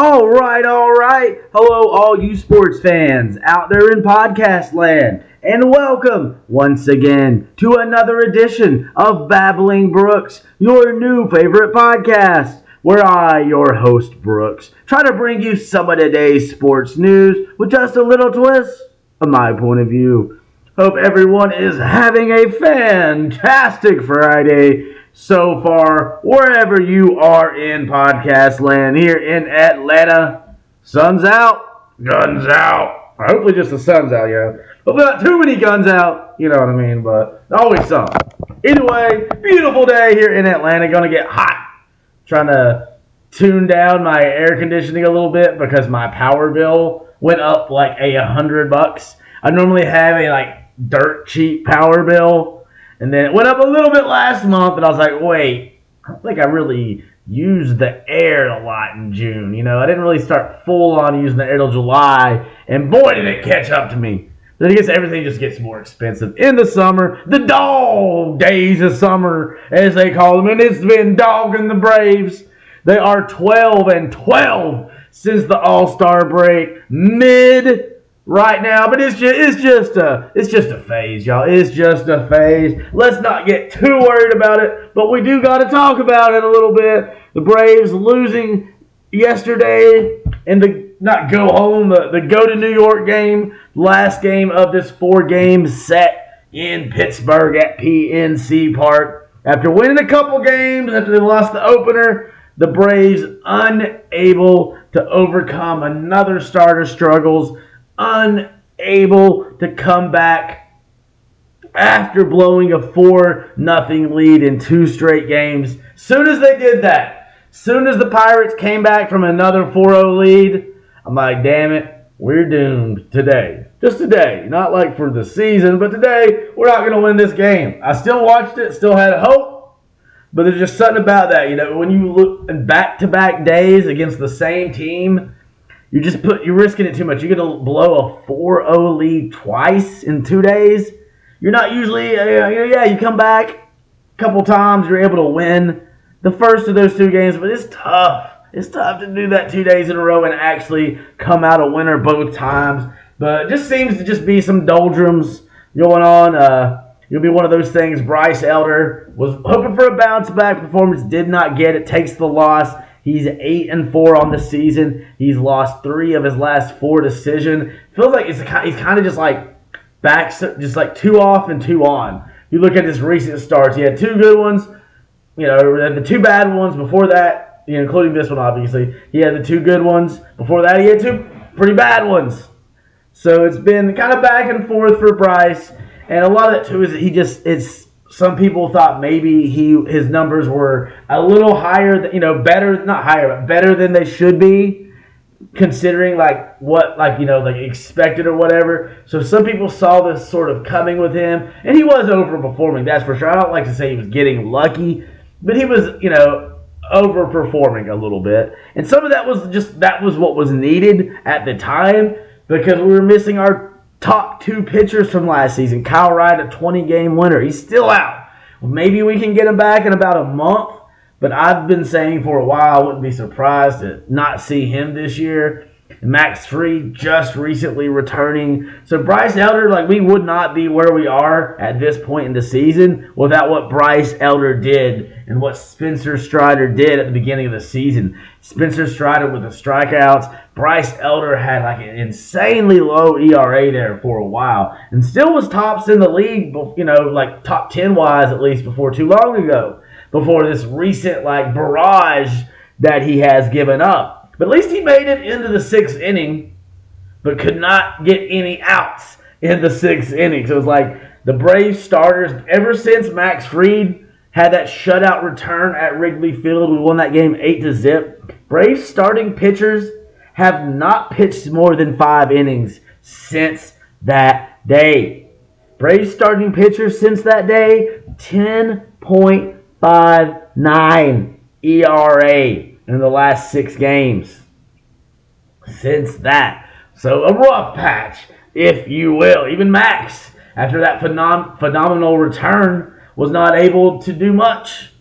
All right. Hello, all you sports fans out there in podcast land, and welcome once again to another edition of Babbling Brooks, your new favorite podcast, where I, your host Brooks, try to bring you some of today's sports news with just a little twist of my point of view. Hope everyone is having a fantastic Friday so far, wherever you are in podcast land. Here in Atlanta, sun's out, guns out. Hopefully just the sun's out, Hopefully not too many guns out, you know what I mean, but always some. Either way, beautiful day here in Atlanta. Gonna get hot. Trying to tune down my air conditioning a little bit because my power bill went up like $100. I normally have a dirt cheap power bill. And then it went up a little bit last month, and I was like, wait, I don't think I really used the air a lot in June. I didn't really start full on using the air till July, and boy, did it catch up to me. Then I guess everything just gets more expensive in the summer. The dog days of summer, as they call them, and it's been dogging the Braves. They are 12-12 since the All-Star break, mid right now, but it's just a phase, y'all. It's just a phase. Let's not get too worried about it, but we do got to talk about it a little bit. The Braves losing yesterday in the go to New York game, last game of this 4-game set in Pittsburgh at PNC Park. After winning a couple games, after they lost the opener, the Braves unable to overcome another starter's struggles, unable to come back after blowing a 4-0 lead in 2 straight games. Soon as they did that, soon as the Pirates came back from another 4-0 lead, I'm like, damn it, we're doomed today. Just today. Not like for the season, but today, we're not going to win this game. I still watched it, still had hope, but there's just something about that. When you look in back-to-back days against the same team, you're risking it too much. You're going to blow a 4-0 lead twice in 2 days. You're not usually, you come back a couple times, you're able to win the first of those 2 games, but it's tough. It's tough to do that 2 days in a row and actually come out a winner both times. But it just seems to just be some doldrums going on. It'll be one of those things. Bryce Elder was hoping for a bounce-back performance, did not get it, takes the loss. He's 8-4 on the season. He's lost 3 of his last 4 decisions. Feels like he's kind of just back, just 2 off and 2 on. You look at his recent starts. He had 2 good ones. The 2 bad ones before that, including this one, obviously. He had the 2 good ones. Before that, he had 2 pretty bad ones. So it's been kind of back and forth for Bryce. And a lot of that, too, is some people thought maybe his numbers were a little higher, better than they should be, considering expected or whatever. So some people saw this sort of coming with him, and he was overperforming, that's for sure. I don't like to say he was getting lucky, but he was, overperforming a little bit. And some of that was what was needed at the time, because we were missing our top 2 pitchers from last season. Kyle Wright, a 20-game winner. He's still out. Well, maybe we can get him back in about a month, but I've been saying for a while I wouldn't be surprised to not see him this year. Max Fried just recently returning. So Bryce Elder, we would not be where we are at this point in the season without what Bryce Elder did and what Spencer Strider did at the beginning of the season. Spencer Strider with the strikeouts. Bryce Elder had an insanely low ERA there for a while and still was tops in the league, top 10-wise at least before too long ago, before this recent barrage that he has given up. But at least he made it into the 6th inning, but could not get any outs in the 6th inning. So it was the Braves starters, ever since Max Fried had that shutout return at Wrigley Field, we won that game 8-0. Braves starting pitchers have not pitched more than 5 innings since that day. Braves starting pitchers since that day, 10.59 ERA. In the last 6 games since that. So a rough patch, if you will. Even Max, after that phenomenal return, was not able to do much.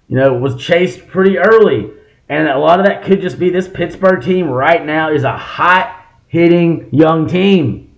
Was chased pretty early. And a lot of that could just be this Pittsburgh team right now is a hot-hitting young team.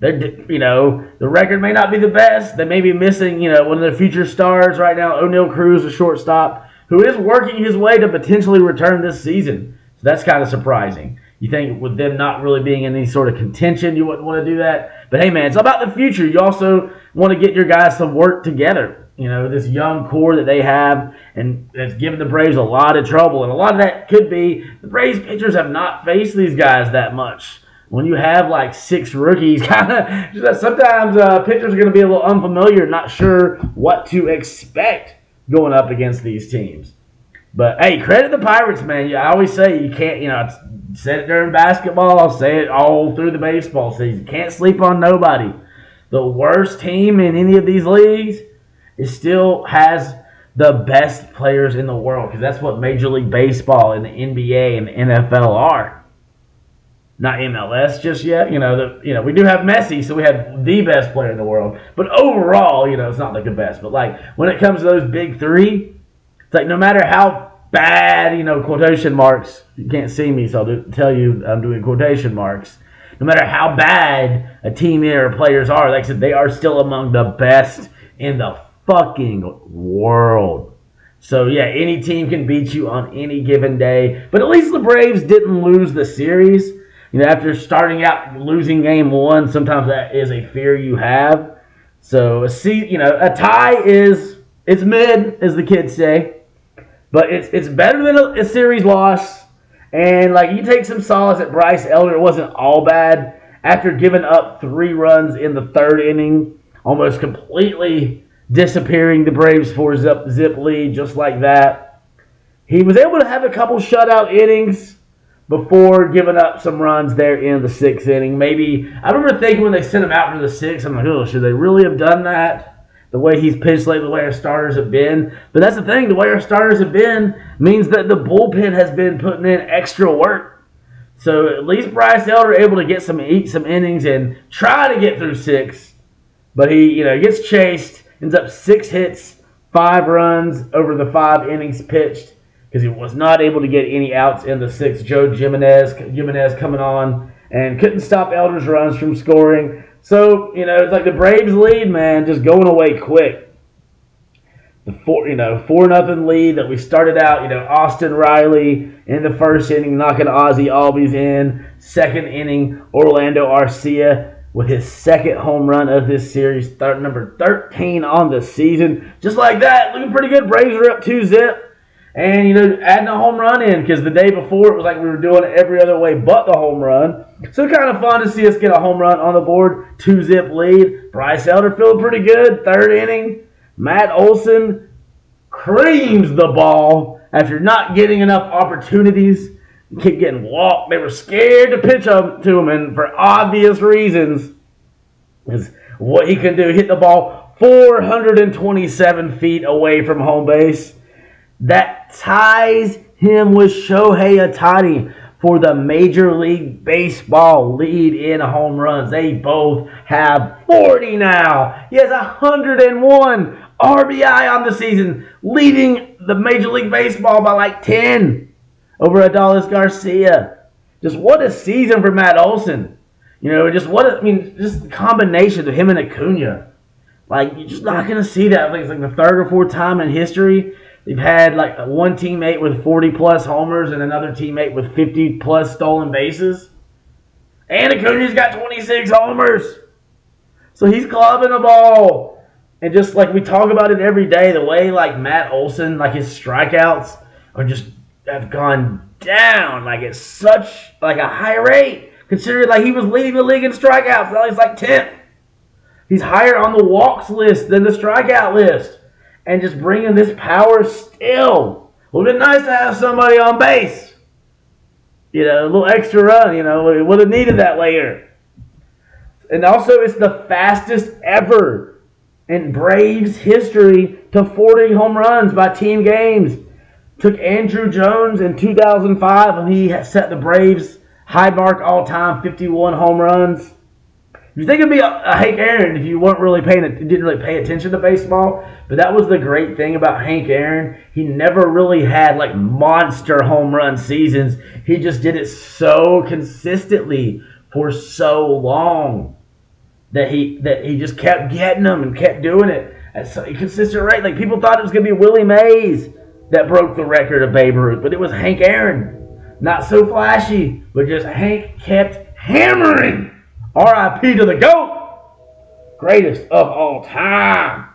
The record may not be the best. They may be missing, one of their future stars right now, O'Neal Cruz, a shortstop, who is working his way to potentially return this season. So that's kind of surprising. You think with them not really being in any sort of contention, you wouldn't want to do that. But hey, man, it's about the future. You also want to get your guys to work together. This young core that they have, and that's given the Braves a lot of trouble. And a lot of that could be the Braves pitchers have not faced these guys that much. When you have like 6 rookies, kind of sometimes pitchers are going to be a little unfamiliar, not sure what to expect going up against these teams. But hey, credit the Pirates, man. I always say you can't, I said it during basketball, I'll say it all through the baseball season. You can't sleep on nobody. The worst team in any of these leagues still has the best players in the world, because that's what Major League Baseball and the NBA and the NFL are. Not MLS just yet. We do have Messi, so we have the best player in the world. But overall, it's not like the best. But like when it comes to those big three, it's like no matter how bad, quotation marks. You can't see me, so I'll tell you I'm doing quotation marks. No matter how bad a team or players are, like I said, they are still among the best in the fucking world. So yeah, any team can beat you on any given day. But at least the Braves didn't lose the series. After starting out losing game 1, sometimes that is a fear you have. So a tie it's mid, as the kids say, but it's better than a series loss. And like you take some solace at Bryce Elder, it wasn't all bad after giving up 3 runs in the 3rd inning, almost completely disappearing the Braves 4-zip lead just like that. He was able to have a couple shutout innings before giving up some runs there in the 6th inning. Maybe, I remember thinking when they sent him out for the 6th, I'm like, oh, should they really have done that? The way he's pitched lately, the way our starters have been. But that's the thing, the way our starters have been means that the bullpen has been putting in extra work. So at least Bryce Elder able to eat some innings and try to get through 6. But he, gets chased, ends up 6 hits, 5 runs over the 5 innings pitched, because he was not able to get any outs in the 6th. Joe Jimenez coming on and couldn't stop Elder's runs from scoring. So, it's like the Braves lead, man, just going away quick. The 4-0 lead that we started out, Austin Riley in the 1st inning knocking Ozzie Albies in. 2nd inning, Orlando Arcia with his 2nd home run of this series, number 13 on the season. Just like that, looking pretty good. Braves are up 2-zip. And, adding a home run in, because the day before it was like we were doing it every other way but the home run. So kind of fun to see us get a home run on the board. 2-zip lead. Bryce Elder feeling pretty good. 3rd inning. Matt Olson creams the ball after not getting enough opportunities. Keep getting walked. They were scared to pitch up to him, and for obvious reasons, is what he can do. Hit the ball 427 feet away from home base. That ties him with Shohei Ohtani for the Major League Baseball lead in home runs. They both have 40 now. He has 101 RBI on the season, leading the Major League Baseball by like 10 over Adolis Garcia. Just what a season for Matt Olson. Just the combination of him and Acuna. Like, you're just not going to see that. It's like the 3rd or 4th time in history. They've had like one teammate with 40-plus homers and another teammate with 50-plus stolen bases. And Acuna's got 26 homers. So he's clubbing the ball. And just like we talk about it every day, the way like Matt Olson, like his strikeouts have gone down. Like it's such like a high rate. Considering like he was leading the league in strikeouts. Now he's like 10th. He's higher on the walks list than the strikeout list. And just bringing this power still. Would have been nice to have somebody on base. A little extra run, we would have needed that later. And also, it's the fastest ever in Braves history to 40 home runs by team games. Took Andrew Jones in 2005 when he set the Braves high mark all-time, 51 home runs. You think it'd be a Hank Aaron if you didn't really pay attention to baseball. But that was the great thing about Hank Aaron. He never really had like monster home run seasons. He just did it so consistently for so long that he just kept getting them and kept doing it at such a consistent rate. Like people thought it was gonna be Willie Mays that broke the record of Babe Ruth, but it was Hank Aaron. Not so flashy, but just Hank kept hammering. R.I.P. to the GOAT. Greatest of all time.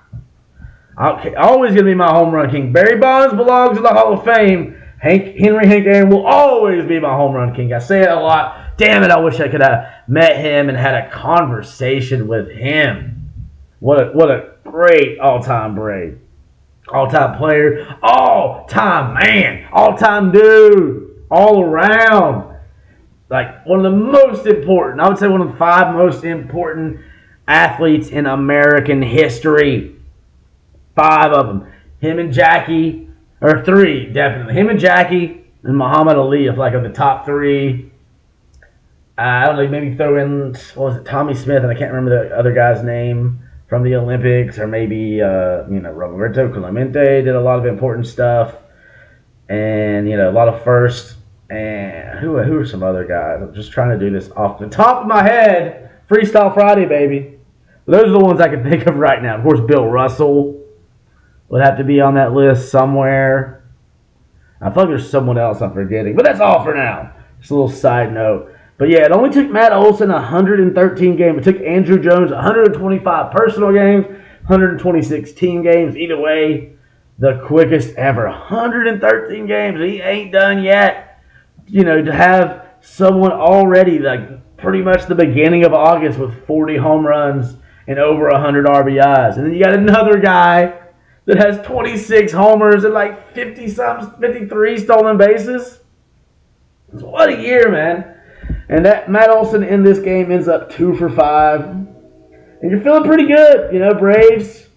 Always going to be my home run king. Barry Bonds belongs in the Hall of Fame. Hank Aaron will always be my home run king. I say it a lot. Damn it, I wish I could have met him and had a conversation with him. What a great all-time Brave. All-time player. All-time man. All-time dude. All around. Like one of the most important, I would say one of the 5 most important athletes in American history. 5 of them. Him and Jackie, or 3 definitely. Him and Jackie and Muhammad Ali, if like of the top 3. I don't know, maybe throw in, what was it, Tommy Smith, and I can't remember the other guy's name from the Olympics, or maybe, Roberto Clemente did a lot of important stuff, and, a lot of firsts. And who are some other guys? I'm just trying to do this off the top of my head. Freestyle Friday, baby. But those are the ones I can think of right now. Of course, Bill Russell would have to be on that list somewhere. I feel like there's someone else I'm forgetting. But that's all for now. Just a little side note. But yeah, it only took Matt Olson 113 games. It took Andrew Jones 125 personal games, 126 team games. Either way, the quickest ever. 113 games. He ain't done yet. To have someone already, like pretty much the beginning of August with 40 home runs and over 100 RBIs. And then you got another guy that has 26 homers and like 53 stolen bases. What a year, man. And that Matt Olson in this game ends up 2 for 5. And you're feeling pretty good. Braves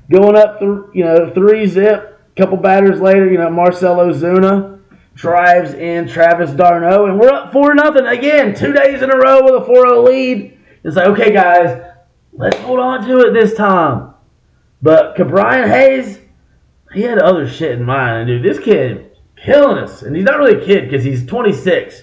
going up, 3-zip. Couple batters later, Marcell Ozuna drives in Travis d'Arnaud, and we're up 4-0 again. 2 days in a row with a 4-0 lead. It's like, okay, guys, let's hold on to it this time. But Brian Hayes, he had other shit in mind. And dude, this kid killing us. And he's not really a kid because he's 26.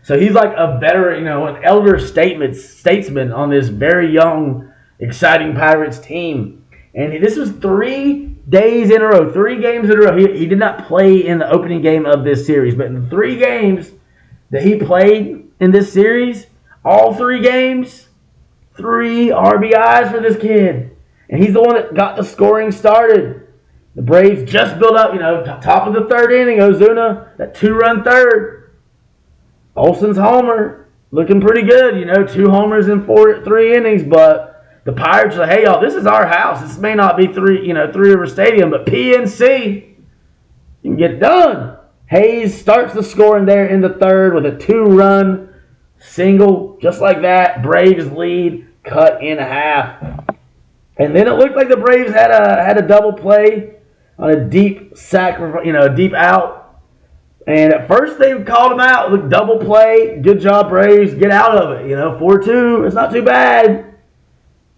So he's like a veteran, an elder statesman on this very young, exciting Pirates team. And this was 3 days in a row, 3 games in a row. He did not play in the opening game of this series, but in the 3 games that he played in this series, all 3 games, 3 RBIs for this kid. And he's the one that got the scoring started. The Braves just built up, top of the 3rd inning, Ozuna, that 2-run 3rd. Olson's homer, looking pretty good, 2 homers in 3 innings, but the Pirates are like, hey, y'all, this is our house. This may not be Three River Stadium, but PNC, you can get it done. Hayes starts the scoring there in the 3rd with a 2-run single. Just like that, Braves lead cut in half. And then it looked like the Braves had a double play on a deep a deep out. And at first they called him out. Look, double play. Good job, Braves. Get out of it. 4-2. It's not too bad.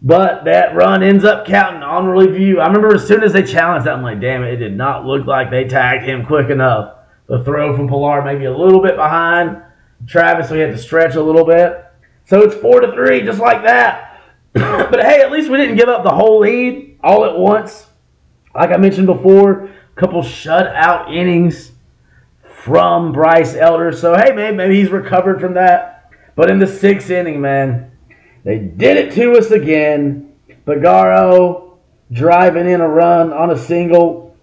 But that run ends up counting on review. I remember as soon as they challenged that, I'm like, damn it did not look like they tagged him quick enough. The throw from Pilar maybe a little bit behind Travis, so he had to stretch a little bit. So it's 4-3, just like that. But hey, at least we didn't give up the whole lead all at once. Like I mentioned before, a couple shutout innings from Bryce Elder. So hey, maybe he's recovered from that. But in the 6th inning, man, they did it to us again. Pagaro driving in a run on a single.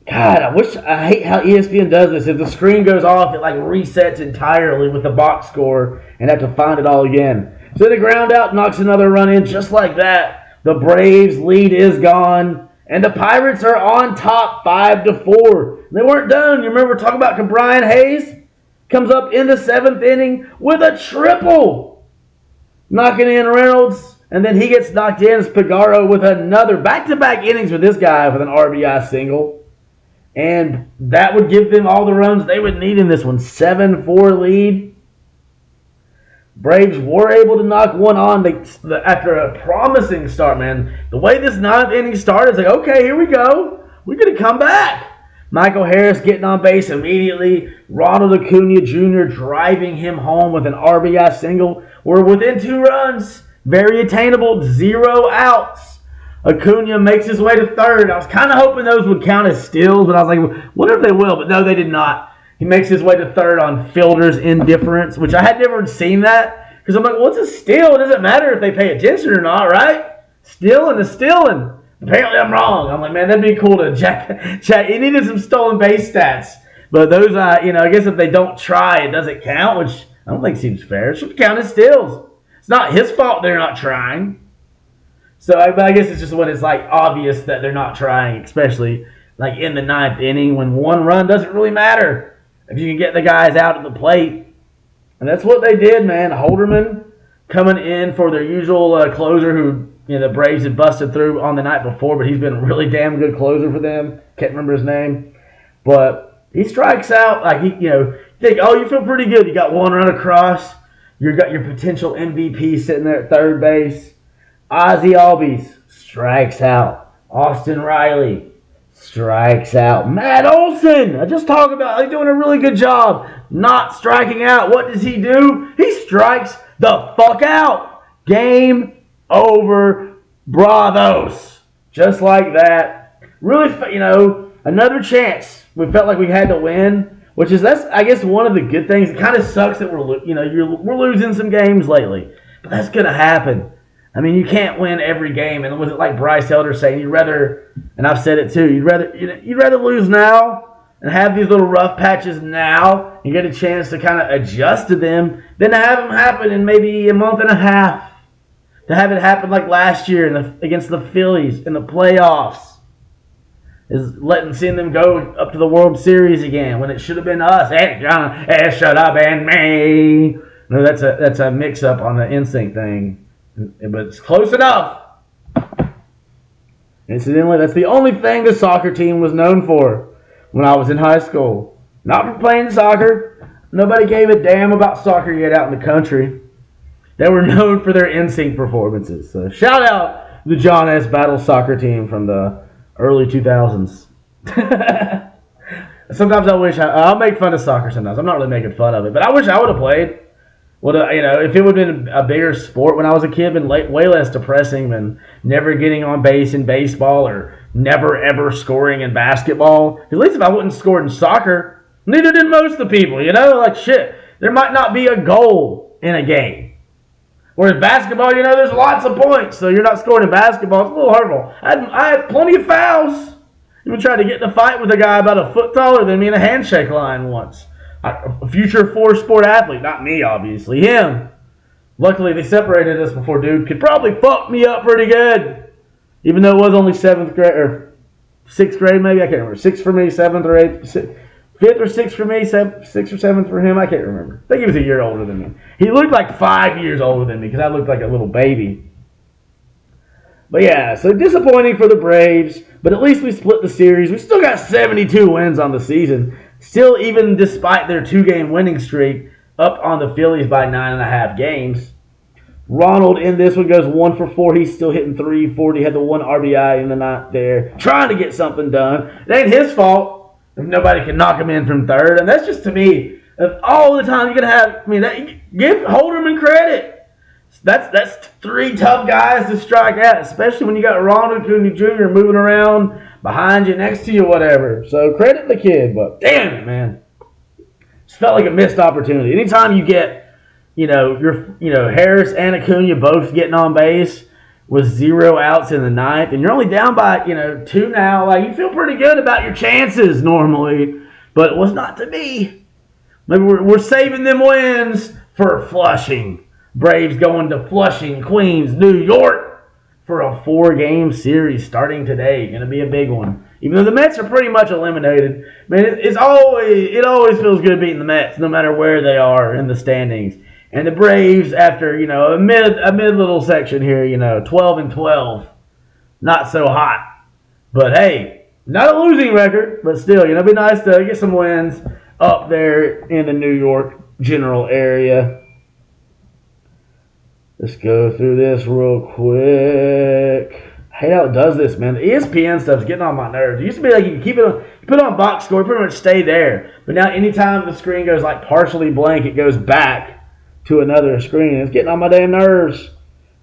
God, I hate how ESPN does this. If the screen goes off, it like resets entirely with the box score and have to find it all again. So the ground out knocks another run in just like that. The Braves lead is gone. And the Pirates are on top 5-4. They weren't done. You remember talking about Brian Hayes? Comes up in the 7th inning with a triple. Knocking in Reynolds, and then he gets knocked in as Pagaro with another back-to-back innings with this guy with an RBI single. And that would give them all the runs they would need in this one. 7-4 lead. Braves were able to knock one on after a promising start, man. The way this ninth inning started, it's like, okay, here we go. We're going to come back. Michael Harris getting on base immediately. Ronald Acuna Jr. driving him home with an RBI single. We're within 2 runs. Very attainable. 0 outs. Acuna makes his way to third. I was kind of hoping those would count as steals, but I was like, wonder if they will. But no, they did not. He makes his way to third on fielder's indifference, which I had never seen that. Because I'm like, what's a steal? It doesn't matter if they pay attention or not, right? Stealing is stealing. Apparently I'm wrong. I'm like, man, that'd be cool to check. He needed some stolen base stats. But those, I guess if they don't try, it doesn't count, which I don't think seems fair. It should count as steals. It's not his fault they're not trying. So I guess it's just when it's like obvious that they're not trying, especially like in the ninth inning when 1 run doesn't really matter. If you can get the guys out at the plate. And that's what they did, man. Holderman coming in for their usual closer who the Braves had busted through on the night before, but he's been a really damn good closer for them. Can't remember his name. But he strikes out like you think, oh, you feel pretty good. You got 1 run across. You got your potential MVP sitting there at third base. Ozzie Albies strikes out. Austin Riley strikes out. Matt Olson, I just talked about, he's doing a really good job not striking out. What does he do? He strikes the fuck out. Game over. Bravos. Just like that. Really, another chance. We felt like we had to win, that's I guess one of the good things. It kind of sucks that we're losing some games lately, but that's gonna happen. I mean, you can't win every game, and was it like Bryce Elder saying, you'd rather, and I've said it too, you'd rather lose now and have these little rough patches now and get a chance to kind of adjust to them than to have them happen in maybe a month and a half. To have it happen like last year against the Phillies in the playoffs, seeing them go up to the World Series again when it should have been us. Hey, John, it should have been me. No, that's a mix-up on the NSYNC thing. But it's close enough. Incidentally, that's the only thing the soccer team was known for when I was in high school. Not for playing soccer. Nobody gave a damn about soccer yet out in the country. They were known for their NSYNC performances. So shout out the John S. Battle soccer team from the early 2000s. Sometimes I wish I'll make fun of soccer sometimes. I'm not really making fun of it, but I wish I would have played. Well, if it would have been a bigger sport when I was a kid, been way less depressing than never getting on base in baseball or never ever scoring in basketball. At least if I wouldn't score in soccer, neither did most of the people. Like shit, there might not be a goal in a game. Whereas basketball, there's lots of points, so you're not scoring in basketball. It's a little hurtful. I had plenty of fouls. Even tried to get in a fight with a guy about a foot taller than me in a handshake line once. A future 4-sport athlete. Not me, obviously. Him. Luckily, they separated us before dude could probably fuck me up pretty good. Even though it was only 7th grade, or 6th grade maybe. I can't remember. 6th for me, 7th or 8th. 5th or 6th for me, 6th or 7th for him. I can't remember. I think he was a year older than me. He looked like 5 years older than me because I looked like a little baby. But yeah, so disappointing for the Braves. But at least we split the series. We still got 72 wins on the season. Still, even despite their 2-game winning streak, up on the Phillies by 9.5 games. Ronald in this one goes 1 for 4. He's still hitting .340. Had the 1 RBI in the night there. Trying to get something done. It ain't his fault if nobody can knock him in from third. And that's just, to me, all the time you're going to have, give Holderman credit. That's 3 tough guys to strike out, especially when you got Ronald Acuna Jr. moving around behind you, next to you, whatever. So credit the kid, but damn it, man. Just felt like a missed opportunity. Anytime you get, Harris and Acuna both getting on base with 0 outs in the ninth, and you're only down by, 2 now, like you feel pretty good about your chances normally, but it was not to be. Maybe we're saving them wins for Flushing. Braves going to Flushing, Queens, New York for a 4-game series starting today. Going to be a big one. Even though the Mets are pretty much eliminated, man, it always feels good beating the Mets, no matter where they are in the standings. And the Braves, after a mid little section here, 12-12, not so hot. But hey, not a losing record, but still, it'd be nice to get some wins up there in the New York general area. Let's go through this real quick. I hate how it does this, man. The ESPN stuff's getting on my nerves. It used to be like you can keep it on, you put it on box score, pretty much stay there. But now anytime the screen goes like partially blank, it goes back to another screen. It's getting on my damn nerves.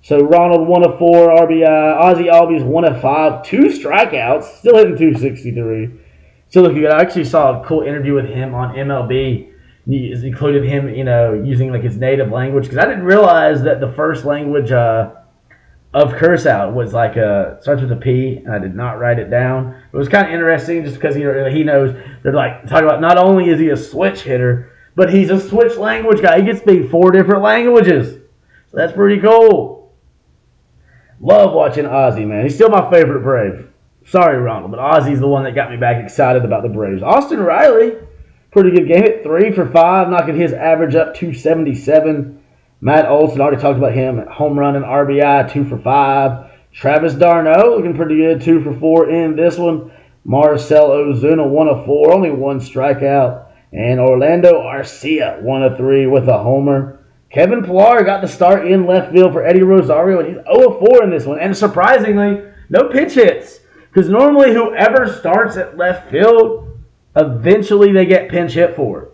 So Ronald 1 of 4 RBI, Ozzie Albies 1 of 5, 2 strikeouts, still hitting 263. Still looking good. I actually saw a cool interview with him on MLB. He included him, using like his native language, because I didn't realize that the first language of Curacao was like starts with a P, and I did not write it down. It was kind of interesting just because he knows they're like talking about not only is he a switch hitter, but he's a switch language guy. He gets to speak 4 different languages, so that's pretty cool. Love watching Ozzie, man. He's still my favorite Brave. Sorry, Ronald, but Ozzie's the one that got me back excited about the Braves. Austin Riley, pretty good game. Hit 3 for 5, knocking his average up 277. Matt Olson, already talked about him. Home run and RBI, 2 for 5. Travis d'Arnaud, looking pretty good, 2 for 4 in this one. Marcell Ozuna, 1 of 4, only 1 strikeout. And Orlando Arcia, 1 of 3 with a homer. Kevin Pillar got the start in left field for Eddie Rosario, and he's 0 of 4 in this one. And surprisingly, no pitch hits. Because normally whoever starts at left field, eventually they get pinch hit for it.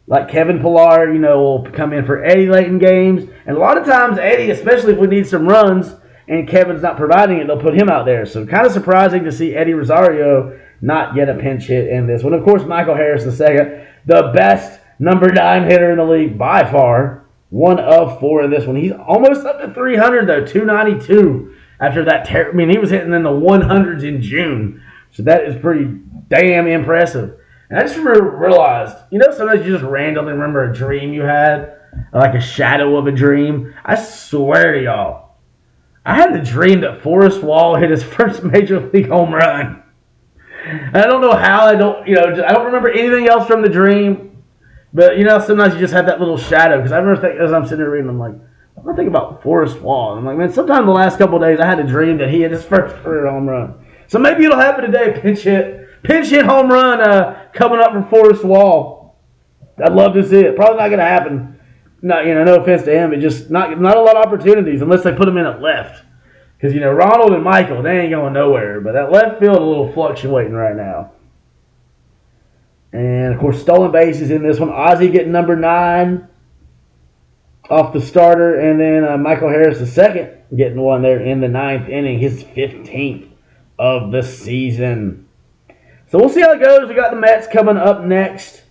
Like Kevin Pillar, will come in for Eddie late in games. And a lot of times Eddie, especially if we need some runs and Kevin's not providing it, they'll put him out there. So kind of surprising to see Eddie Rosario not get a pinch hit in this one. Of course, Michael Harris II, the best number 9 hitter in the league by far. 1 of 4 in this one. He's almost up to 300 though, 292. After that, he was hitting in the 100s in June. So that is pretty damn impressive. And I just realized, sometimes you just randomly remember a dream you had, like a shadow of a dream. I swear to y'all, I had the dream that Forrest Wall hit his first major league home run. And I don't know how. I don't remember anything else from the dream. But, sometimes you just have that little shadow. Because I remember as I'm sitting there reading, I'm like, I'm thinking about Forrest Wall. And I'm like, man, sometime the last couple of days I had a dream that he hit his first career home run. So maybe it'll happen today. Pinch hit home run coming up from Forrest Wall. I'd love to see it. Probably not going to happen. No offense to him. It just not a lot of opportunities unless they put him in at left. Because, Ronald and Michael, they ain't going nowhere. But that left field a little fluctuating right now. And, of course, stolen bases in this one. Ozzie getting number 9 off the starter. And then Michael Harris II getting one there in the 9th inning. His 15th of the season. So we'll see how it goes. We got the Mets coming up next.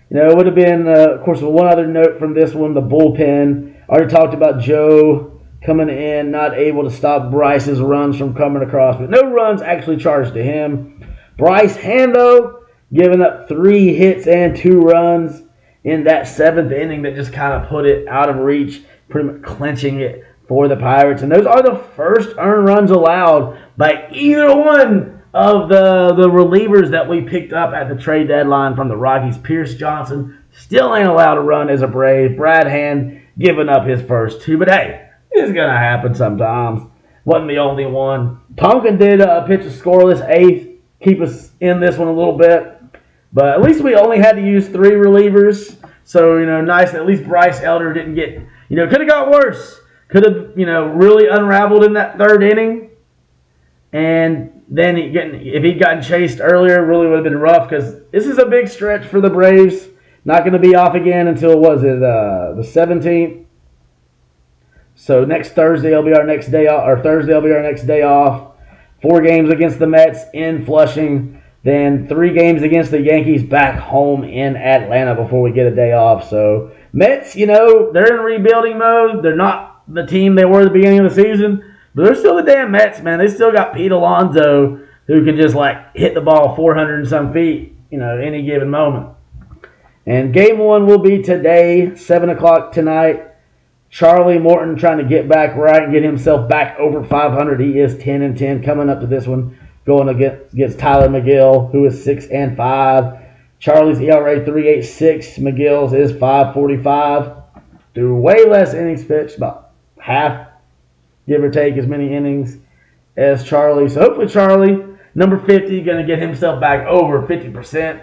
It would have been, of course, one other note from this one, the bullpen. I already talked about Joe coming in, not able to stop Bryce's runs from coming across. But no runs actually charged to him. Bryce Hando giving up 3 hits and 2 runs in that 7th inning that just kind of put it out of reach, pretty much clinching it for the Pirates. And those are the first earned runs allowed by either one of the relievers that we picked up at the trade deadline from the Rockies. Pierce Johnson still ain't allowed to run as a Brave. Brad Hand giving up his first 2. But hey, it's going to happen sometimes. Wasn't the only one. Tonkin did pitch a scoreless 8th. Keep us in this one a little bit. But at least we only had to use 3 relievers. So, nice. At least Bryce Elder didn't get, could have got worse. Could have, really unraveled in that 3rd inning. And then if he'd gotten chased earlier, really would have been rough because this is a big stretch for the Braves. Not going to be off again until, the 17th. So next Thursday will be our next day off, or Thursday will be our next day off. 4 games against the Mets in Flushing. Then 3 games against the Yankees back home in Atlanta before we get a day off. So Mets, they're in rebuilding mode. They're not the team they were at the beginning of the season. But they're still the damn Mets, man. They still got Pete Alonso who can just hit the ball 400 and some feet, any given moment. And game 1 will be today, 7 o'clock tonight. Charlie Morton trying to get back right and get himself back over 500. He is 10-10 coming up to this one. Going against Tyler McGill, who is 6-5. Charlie's ERA 3.86. McGill's is 5.45. Through way less innings pitched, about half, give or take, as many innings as Charlie. So hopefully Charlie, number 50, going to get himself back over 50%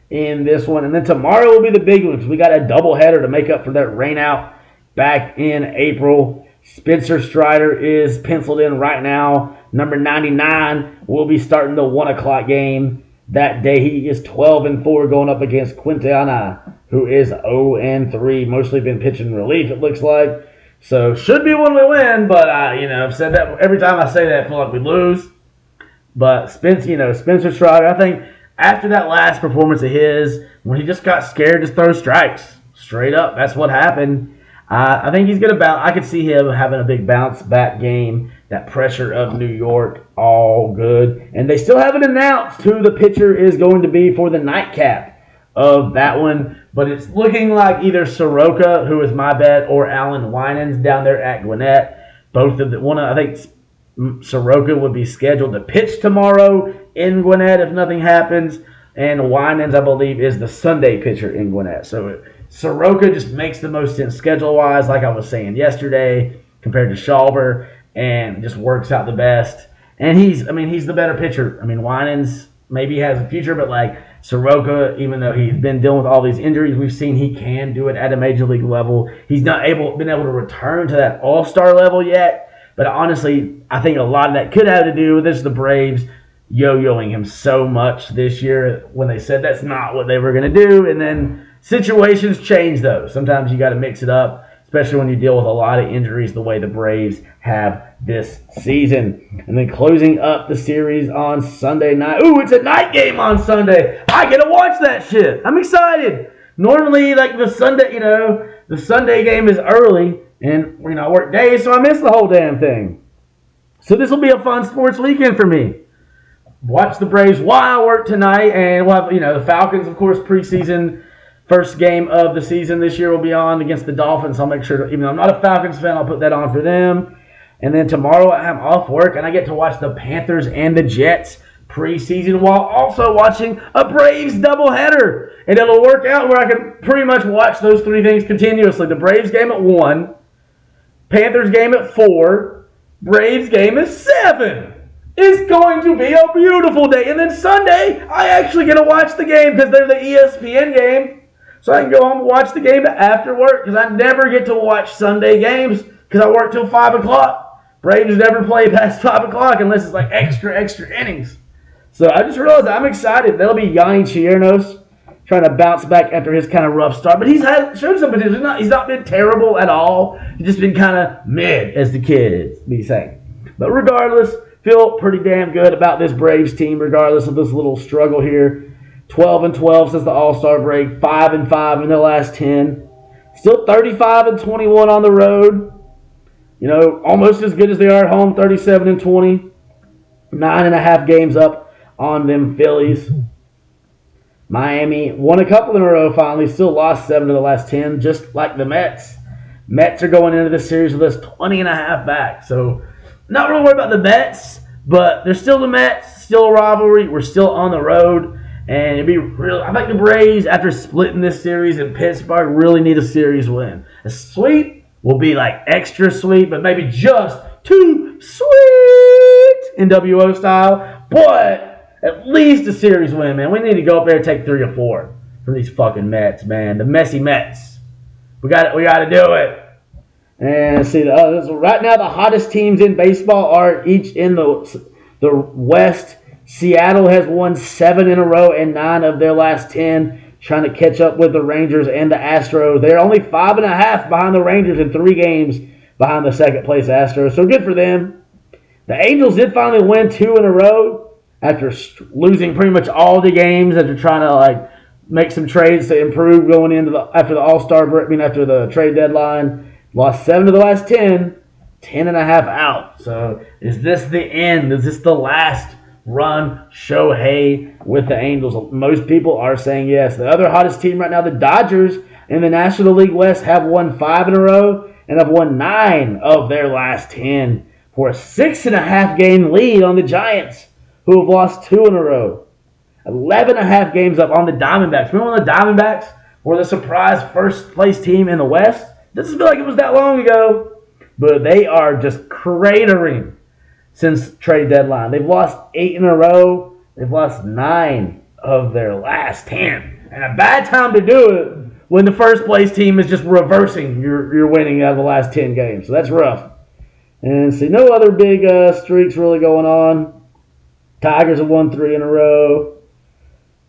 in this one. And then tomorrow will be the big one because we got a doubleheader to make up for that rain out back in April. Spencer Strider is penciled in right now. Number 99 will be starting the 1 o'clock game that day. He is 12-4 going up against Quintana, who is 0-3. Mostly been pitching relief, it looks like. So should be when we win, but I've said that every time I say that, I feel like we lose. But Spencer Strider, I think after that last performance of his, when he just got scared to throw strikes, straight up, that's what happened. I think he's going to bounce. I could see him having a big bounce back game. That pressure of New York, all good. And they still haven't announced who the pitcher is going to be for the nightcap of that one. But it's looking like either Soroka, who is my bet, or Alan Winans down there at Gwinnett. Both of the I think Soroka would be scheduled to pitch tomorrow in Gwinnett if nothing happens. And Winans, I believe, is the Sunday pitcher in Gwinnett. So Soroka just makes the most sense schedule-wise, like I was saying yesterday, compared to Schauber, and just works out the best. And he's the better pitcher. Winans maybe has a future, but like Soroka, even though he's been dealing with all these injuries, we've seen he can do it at a major league level. He's not been able to return to that all-star level yet, but honestly, I think a lot of that could have to do with this, the Braves yo-yoing him so much this year when they said that's not what they were going to do, and then situations change, though. Sometimes you got to mix it up, especially when you deal with a lot of injuries the way the Braves have this season. And then closing up the series on Sunday night. Ooh, it's a night game on Sunday. I get to watch that shit. I'm excited. Normally, like the Sunday game is early, and I work days, so I miss the whole damn thing. So this will be a fun sports weekend for me. Watch the Braves while I work tonight, and we'll have the Falcons, of course, preseason. First game of the season this year will be on against the Dolphins. I'll make sure, even though I'm not a Falcons fan, I'll put that on for them. And then tomorrow I'm off work, and I get to watch the Panthers and the Jets preseason while also watching a Braves doubleheader. And it'll work out where I can pretty much watch those three things continuously. The Braves game at 1, Panthers game at 4, Braves game at 7. It's going to be a beautiful day. And then Sunday, I actually get to watch the game because they're the ESPN game. So I can go home and watch the game after work because I never get to watch Sunday games because I work till 5 o'clock. Braves never play past 5 o'clock unless it's like extra innings. So I just realized I'm excited. That'll be Yanni Chiernos trying to bounce back after his kind of rough start. But he's showed some potential. He's not been terrible at all. He's just been kind of mid, as the kids be saying. But regardless, feel pretty damn good about this Braves team regardless of this little struggle here. 12-12 since the All-Star break, 5-5 in their last 10. Still 35-21 on the road. Almost as good as they are at home, 37-20. 9.5 games up on them Phillies. Miami won a couple in a row finally, still lost 7 of the last 10, just like the Mets. Mets are going into this series with us 20.5 back. So not really worried about the Mets, but they're still the Mets, still a rivalry. We're still on the road. And it'd be real. I think the Braves, after splitting this series in Pittsburgh, really need a series win. A sweep will be like extra sweet, but maybe just too sweet in WO style. But at least a series win, man. We need to go up there and take 3 or 4 from these fucking Mets, man. The messy Mets. We got to do it. And see, right now the hottest teams in baseball are each in the West. Seattle has won 7 in a row and 9 of their last 10, trying to catch up with the Rangers and the Astros. They're only 5.5 behind the Rangers and 3 games behind the second-place Astros, so good for them. The Angels did finally win 2 in a row after losing pretty much all the games after trying to make some trades to improve going into after the All-Star break, after the trade deadline. Lost 7 of the last 10, 10.5 out. So is this the end? Is this the last run Shohei with the Angels? Most people are saying yes. The other hottest team right now, the Dodgers in the National League West, have won 5 in a row and have won 9 of their last 10 for a 6.5 game lead on the Giants, who have lost 2 in a row. 11.5 games up on the Diamondbacks. Remember when the Diamondbacks were the surprise first place team in the West? Doesn't feel like it was that long ago, but they are just cratering since trade deadline. They've lost 8 in a row. They've lost 9 of their last 10. And a bad time to do it when the first place team is just reversing your winning out of the last 10 games. So that's rough. And see, no other big streaks really going on. Tigers have won 3 in a row.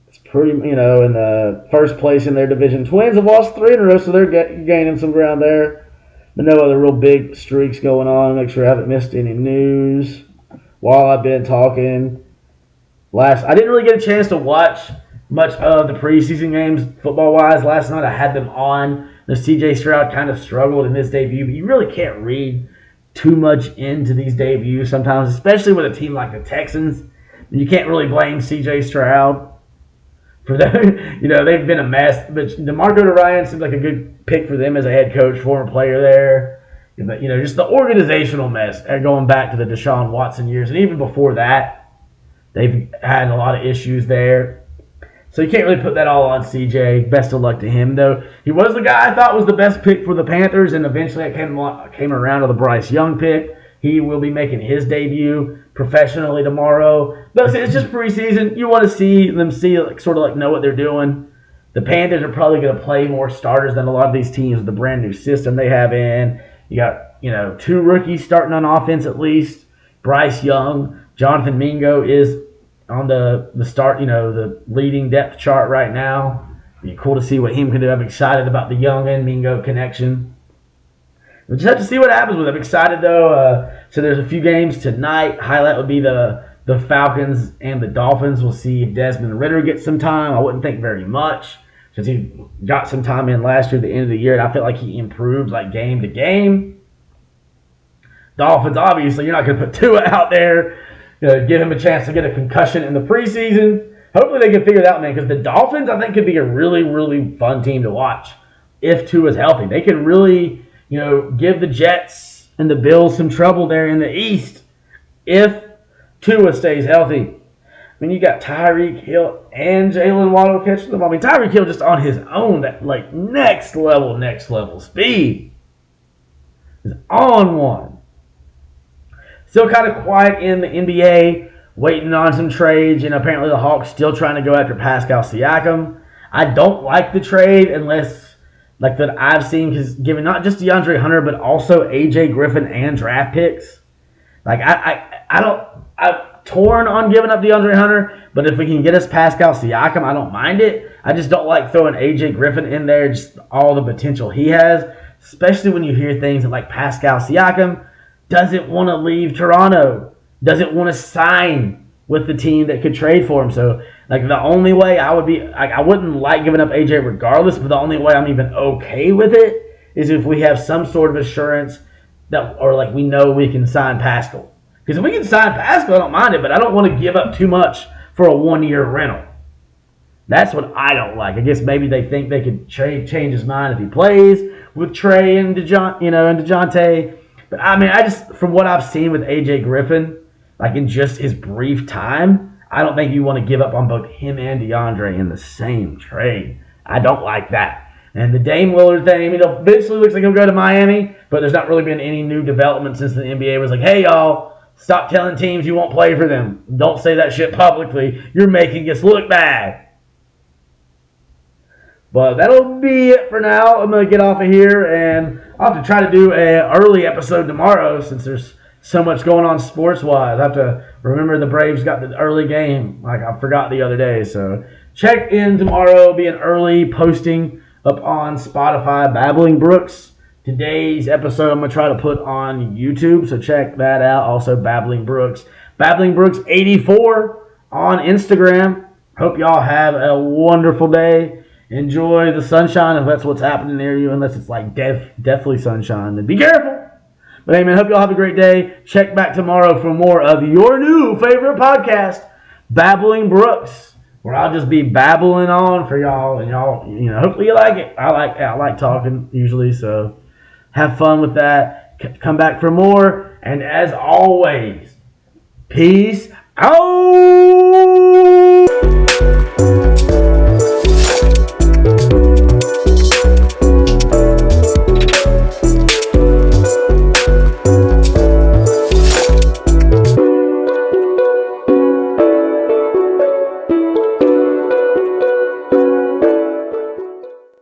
It's pretty, in the first place in their division. Twins have lost 3 in a row, so they're gaining some ground there. But no other real big streaks going on. Make sure I haven't missed any news while I've been talking. I didn't really get a chance to watch much of the preseason games football-wise. Last night I had them on. The C.J. Stroud kind of struggled in his debut, but you really can't read too much into these debuts sometimes, especially with a team like the Texans. You can't really blame C.J. Stroud for that. They've been a mess. But DeMarco Ryan seems like a good pick for them as a head coach, former player there. But, just the organizational mess going back to the Deshaun Watson years. And even before that, they've had a lot of issues there. So you can't really put that all on CJ. Best of luck to him, though. He was the guy I thought was the best pick for the Panthers, and eventually it came around to the Bryce Young pick. He will be making his debut professionally tomorrow. But it's just preseason. You want to see them know what they're doing. The Panthers are probably going to play more starters than a lot of these teams with the brand new system they have in. You got 2 rookies starting on offense at least. Bryce Young, Jonathan Mingo is on the start, the leading depth chart right now. It'd be cool to see what him can do. I'm excited about the Young and Mingo connection. We'll just have to see what happens with it. I'm excited, though. So there's a few games tonight. Highlight would be the Falcons and the Dolphins. We'll see if Desmond Ridder gets some time. I wouldn't think very much since he got some time in last year at the end of the year, and I feel like he improves game to game. Dolphins, obviously, you're not going to put Tua out there. Give him a chance to get a concussion in the preseason. Hopefully they can figure that out, man, because the Dolphins, I think, could be a really, really fun team to watch if Tua's healthy. They can really, give the Jets and the Bills some trouble there in the East if Tua stays healthy. I mean, you got Tyreek Hill and Jalen Waddle catching them. I mean, Tyreek Hill just on his own, that next level speed is on one. Still kind of quiet in the NBA, waiting on some trades. Apparently the Hawks still trying to go after Pascal Siakam. I don't like the trade unless, that I've seen, because given not just DeAndre Hunter, but also AJ Griffin and draft picks. I'm torn on giving up DeAndre Hunter, but if we can get us Pascal Siakam, I don't mind it. I just don't like throwing AJ Griffin in there, just all the potential he has, especially when you hear things like Pascal Siakam doesn't want to leave Toronto, doesn't want to sign with the team that could trade for him. So, the only way I wouldn't like giving up AJ regardless, but the only way I'm even okay with it is if we have some sort of assurance or we know we can sign Pascal. Because if we can sign Pascal, I don't mind it, but I don't want to give up too much for a 1-year rental. That's what I don't like. I guess maybe they think they could change his mind if he plays with Trey and DeJounte. But I just, from what I've seen with AJ Griffin, in just his brief time, I don't think you want to give up on both him and DeAndre in the same trade. I don't like that. And the Dame Lillard thing, eventually looks like he'll go to Miami, but there's not really been any new development since the NBA was like, hey, y'all, stop telling teams you won't play for them. Don't say that shit publicly. You're making us look bad. But that'll be it for now. I'm going to get off of here, and I'll have to try to do an early episode tomorrow since there's so much going on sports-wise. I have to remember the Braves got the early game I forgot the other day. So check in tomorrow. Be an early posting up on Spotify. Babbling Brooks. Today's episode I'm going to try to put on YouTube, so check that out. Also, Babbling Brooks. Babbling Brooks 84 on Instagram. Hope y'all have a wonderful day. Enjoy the sunshine if that's what's happening near you, unless it's deathly sunshine. Then be careful. But hey, man, hope y'all have a great day. Check back tomorrow for more of your new favorite podcast, Babbling Brooks, where I'll just be babbling on for y'all, and y'all, hopefully you like it. I like talking usually, so have fun with that. Come back for more, and as always, peace out.